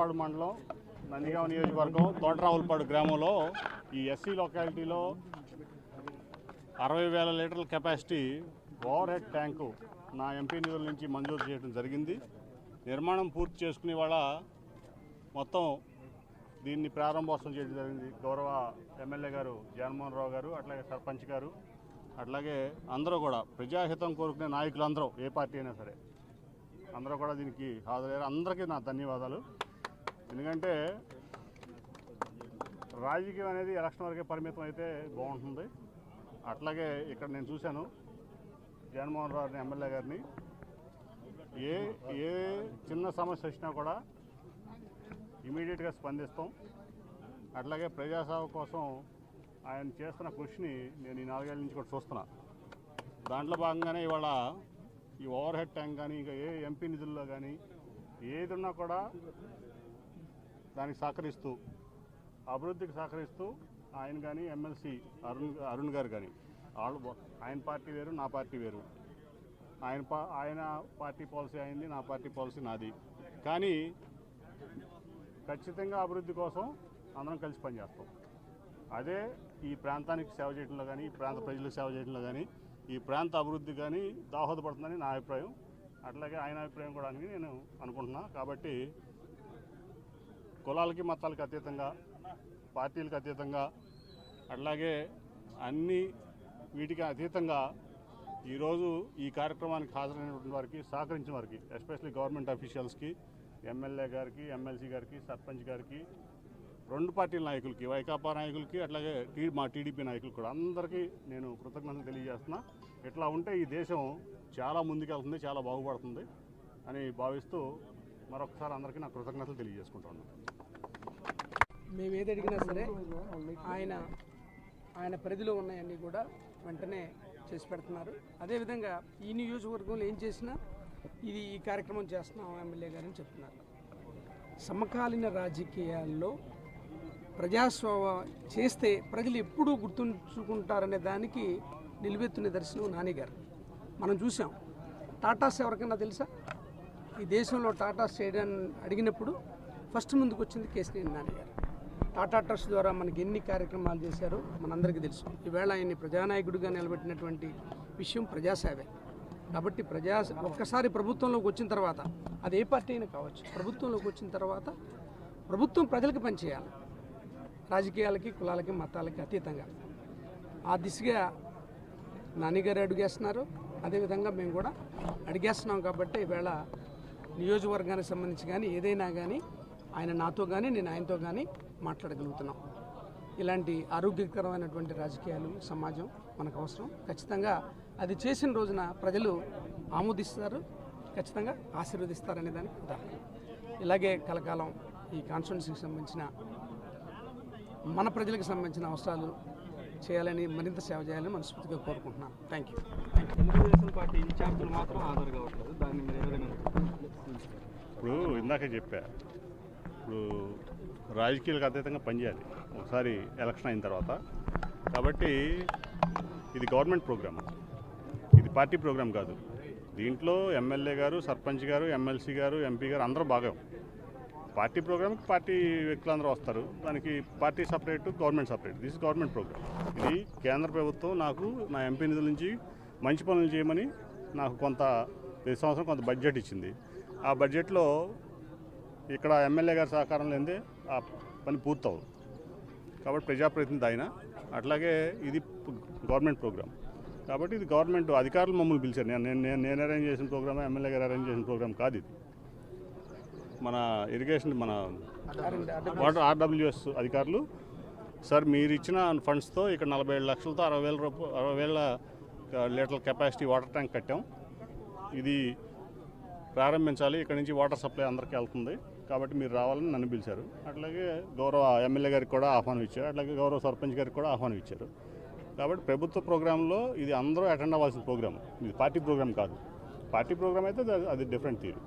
తోట్రావులపాడు మండలం నందిగామ నియోజకవర్గం తోట్రావులపాడు గ్రామంలో ఈ ఎస్సీ లొకాలిటీలో 60,000 లీటర్ల కెపాసిటీ ఓవర్ హెడ్ ట్యాంకు నా ఎంపీ నిధుల నుంచి మంజూరు చేయడం జరిగింది. నిర్మాణం పూర్తి చేసుకునే వాళ్ళ మొత్తం దీన్ని ప్రారంభోత్సవం చేయడం జరిగింది. గౌరవ ఎమ్మెల్యే గారు జగన్మోహన్ రావు గారు, అట్లాగే సర్పంచ్ గారు, అట్లాగే అందరూ కూడా ప్రజాహితం కోరుకునే నాయకులందరూ ఏ పార్టీ అయినా సరే అందరూ కూడా దీనికి హాజరయ్యారు. అందరికీ నా ధన్యవాదాలు. ఎందుకంటే రాజకీయం అనేది ఎలక్షన్ వరకే పరిమితం అయితే బాగుంటుంది. అట్లాగే ఇక్కడ నేను చూశాను జగన్మోహన్ రావు ఎమ్మెల్యే గారిని ఏ చిన్న సమస్య వచ్చినా కూడా ఇమీడియట్గా స్పందిస్తాం. అట్లాగే ప్రజాసేవ కోసం ఆయన చేస్తున్న కృషిని నేను ఈ 4 ఏళ్ళ నుంచి కూడా చూస్తున్నా. దాంట్లో భాగంగానే ఇవాళ ఈ ఓవర్ హెడ్ ట్యాంక్ కానీ ఇంకా ఏ ఎంపీ నిధుల్లో కానీ ఏది ఉన్నా కూడా దానికి సహకరిస్తూ అభివృద్ధికి సహకరిస్తూ ఆయన కానీ ఎమ్మెల్సీ అరుణ్ గారు కానీ ఆయన పార్టీ వేరు, నా పార్టీ వేరు. ఆయన పార్టీ పాలసీ అయింది, నా పార్టీ పాలసీ నాది. కానీ ఖచ్చితంగా అభివృద్ధి కోసం అందరం కలిసి పనిచేస్తాం. అదే ఈ ప్రాంతానికి సేవ చేయడంలో కానీ, ఈ ప్రాంత ప్రజలకు సేవ చేయడంలో కానీ, ఈ ప్రాంత అభివృద్ధి కానీ దోహదపడుతుందని నా అభిప్రాయం. అట్లాగే ఆయన అభిప్రాయం కూడా అని నేను అనుకుంటున్నా. కాబట్టి కులాలకి మతాలకి అతీతంగా, పార్టీలకు అతీతంగా, అట్లాగే అన్ని వీటికి అతీతంగా ఈరోజు ఈ కార్యక్రమానికి హాజరైనటువంటి వారికి, సహకరించిన వారికి, ఎస్పెషల్లీ గవర్నమెంట్ అఫీషియల్స్కి, ఎమ్మెల్యే గారికి, ఎమ్మెల్సీ గారికి, సర్పంచ్ గారికి, 2 పార్టీల నాయకులకి, వైకాపా నాయకులకి, అట్లాగే మా టీడీపీ నాయకులు కూడా అందరికీ నేను కృతజ్ఞతలు తెలియజేస్తున్నా. ఇట్లా ఉంటే ఈ దేశం చాలా ముందుకెళ్తుంది, చాలా బాగుపడుతుంది అని భావిస్తూ మరొకసారి అందరికీ నా కృతజ్ఞతలు తెలియజేసుకుంటున్నాను. మేము ఏది అడిగినా సరే ఆయన పరిధిలో ఉన్నాయన్నీ కూడా వెంటనే చేసి పెడుతున్నారు. అదేవిధంగా ఈ నియోజకవర్గంలో ఏం చేసినా ఈ కార్యక్రమం చేస్తున్నాం ఎమ్మెల్యే గారని చెప్తున్నారు. సమకాలీన రాజకీయాల్లో ప్రజాస్వామ్య చేస్తే ప్రజలు ఎప్పుడూ గుర్తుంచుకుంటారనే దానికి నిలువెత్తు నిదర్శనం నాని గారు. మనం చూసాం. టాటాస్ ఎవరికైనా తెలుసా? ఈ దేశంలో టాటాస్ చేయడానికి అడిగినప్పుడు ఫస్ట్ ముందుకు వచ్చింది కేసీఆర్ నాని గారు. టాటా ట్రస్ట్ ద్వారా మనకి ఎన్ని కార్యక్రమాలు చేశారో మనందరికీ తెలుసు. ఈవేళ ఆయన్ని ప్రజానాయకుడిగా నిలబెట్టినటువంటి విషయం ప్రజాసేవే. కాబట్టి ఒక్కసారి ప్రభుత్వంలోకి వచ్చిన తర్వాత, అది ఏ పార్టీ అయినా కావచ్చు, ప్రభుత్వంలోకి వచ్చిన తర్వాత ప్రభుత్వం ప్రజలకు పనిచేయాలి, రాజకీయాలకి, కులాలకి, మతాలకి అతీతంగా. ఆ దిశగా నాన్నగారు అడుగేస్తున్నారు. అదేవిధంగా మేము కూడా అడిగేస్తున్నాం. కాబట్టి ఈవేళ నియోజకవర్గానికి సంబంధించి కానీ ఏదైనా కానీ ఆయన నాతో కానీ నేను ఆయనతో కానీ మాట్లాడగలుగుతున్నాం. ఇలాంటి ఆరోగ్యకరమైనటువంటి రాజకీయాలు సమాజం మనకు అవసరం. ఖచ్చితంగా అది చేసిన రోజున ప్రజలు ఆమోదిస్తారు, ఖచ్చితంగా ఆశీర్వదిస్తారనే దానికి ఉదాహరణ. ఇలాగే కలకాలం ఈ కాన్స్టిట్యున్సీకి సంబంధించిన మన ప్రజలకు సంబంధించిన అవసరాలు చేయాలని, మరింత సేవ చేయాలని మనస్ఫూర్తిగా కోరుకుంటున్నాను. Thank you. తెలుగుదేశం పార్టీ ఇన్ఛార్జీలు మాత్రం హాజరు కావట్లేదు. దాన్ని మీరు ఏదైనా ఇప్పుడు ఇందాకే చెప్పా, ఇప్పుడు రాజకీయాలకు అతీతంగా పనిచేయాలి ఒకసారి ఎలక్షన్ అయిన తర్వాత. కాబట్టి ఇది గవర్నమెంట్ ప్రోగ్రామ్, ఇది పార్టీ ప్రోగ్రామ్ కాదు. దీంట్లో ఎమ్మెల్యే గారు, సర్పంచ్ గారు, ఎమ్మెల్సీ గారు, ఎంపీ గారు అందరూ భాగం. పార్టీ ప్రోగ్రామ్కి పార్టీ వ్యక్తులందరూ వస్తారు. దానికి party separate, government separate. This government programme. ఇది కేంద్ర ప్రభుత్వం నాకు నా ఎంపీ నిధుల నుంచి మంచి పనులు చేయమని నాకు ప్రతి సంవత్సరం కొంత బడ్జెట్ ఇచ్చింది. ఆ బడ్జెట్లో ఇక్కడ ఎమ్మెల్యే గారి సహకారం లేనిదే ఆ పని పూర్తవుతుంది. కాబట్టి ప్రజాప్రతినిధి ఆయన. అట్లాగే ఇది గవర్నమెంట్ ప్రోగ్రామ్. కాబట్టి ఇది గవర్నమెంట్ అధికారులు మమ్మల్ని పిలిచారు. నేను అరేంజ్ చేసిన ప్రోగ్రామ్, ఎమ్మెల్యే గారు అరేంజ్ చేసిన ప్రోగ్రామ్ కాదు ఇది. మన ఇరిగేషన్, మన వాటర్ RWS అధికారులు, సార్ మీరు ఇచ్చిన ఫండ్స్తో ఇక్కడ 47 లక్షలతో 60,000 లీటర్ల కెపాసిటీ వాటర్ ట్యాంక్ కట్టాం. ఇది ప్రారంభించాలి, ఇక్కడ నుంచి వాటర్ సప్లై అందరికీ వెళ్తుంది, కాబట్టి మీరు రావాలని నన్ను పిలిచారు. అట్లాగే గౌరవ ఎమ్మెల్యే గారికి కూడా ఆహ్వానం ఇచ్చారు. అట్లాగే గౌరవ సర్పంచ్ గారికి కూడా ఆహ్వానం ఇచ్చారు. కాబట్టి ప్రభుత్వ ప్రోగ్రాంలో ఇది అందరూ అటెండ్ అవ్వాల్సిన ప్రోగ్రామ్. ఇది పార్టీ ప్రోగ్రామ్ కాదు. పార్టీ ప్రోగ్రామ్ అయితే అది డిఫరెంట్ తీరు.